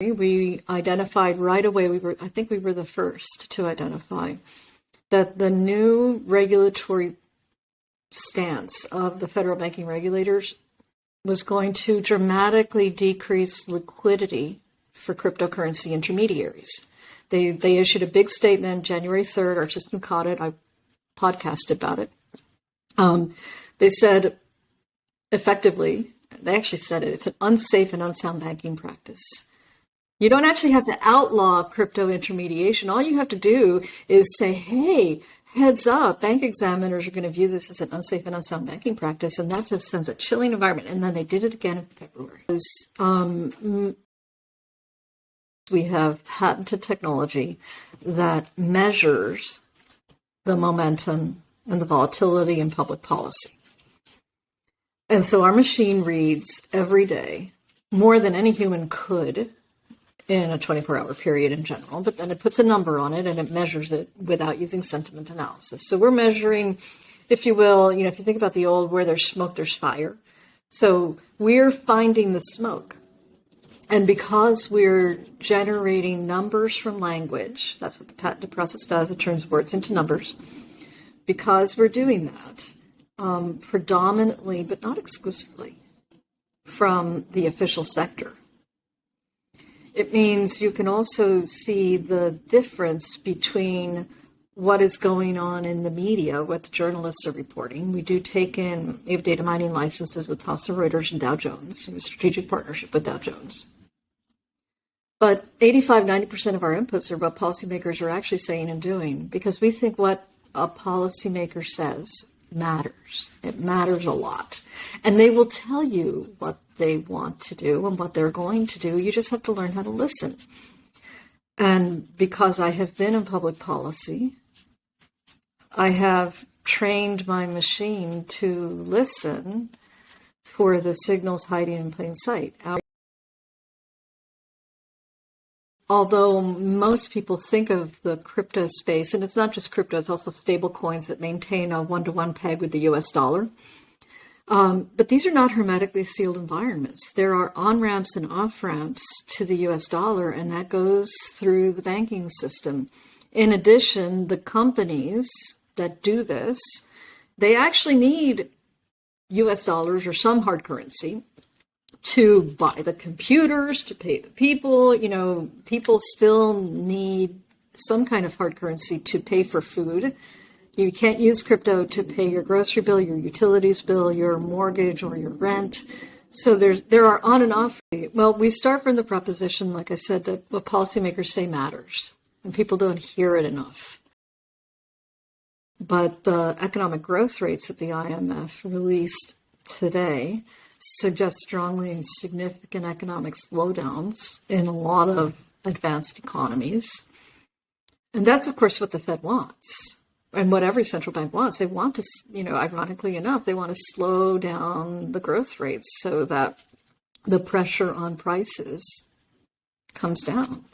February, we identified right away, I think we were the first to identify that the new regulatory stance of the federal banking regulators was going to dramatically decrease liquidity for cryptocurrency intermediaries. They issued a big statement January 3rd. Our system caught it. I podcasted about it. They said, effectively, they actually said it, it's an unsafe and unsound banking practice. You don't actually have to outlaw crypto intermediation. All you have to do is say, hey, heads up, bank examiners are going to view this as an unsafe and unsound banking practice, and that just sends a chilling environment. And then they did it again in February. We have patented technology that measures the momentum and the volatility in public policy. And so our machine reads every day more than any human could in a 24-hour period in general, but then it puts a number on it and it measures it without using sentiment analysis. So we're measuring, if you will, if you think about the old where there's smoke, there's fire. So we're finding the smoke. And because we're generating numbers from language, that's what the patented process does, it turns words into numbers. Because we're doing that, predominantly, but not exclusively, from the official sector, it means you can also see the difference between what is going on in the media, what the journalists are reporting. We have data mining licenses with Thomson Reuters and Dow Jones, a strategic partnership with Dow Jones. But 85-90% of our inputs are what policymakers are actually saying and doing, because we think what a policymaker says matters. It matters a lot. And they will tell you what they want to do and what they're going to do. You just have to learn how to listen. And because I have been in public policy, I have trained my machine to listen for the signals hiding in plain sight. Although most people think of the crypto space, and it's not just crypto, it's also stable coins that maintain a one-to-one peg with the US dollar. But these are not hermetically sealed environments. There are on-ramps and off-ramps to the US dollar, and that goes through the banking system. In addition, the companies that do this, they actually need US dollars or some hard currency to buy the computers, to pay the people. People still need some kind of hard currency to pay for food. You can't use crypto to pay your grocery bill, your utilities bill, your mortgage, or your rent. So there are on and off. Well, we start from the proposition, like I said, that what policymakers say matters, and people don't hear it enough. But the economic growth rates that the IMF released today suggest strongly significant economic slowdowns in a lot of advanced economies. And that's, of course, what the Fed wants. And what every central bank wants. They want to, ironically enough, they want to slow down the growth rates so that the pressure on prices comes down.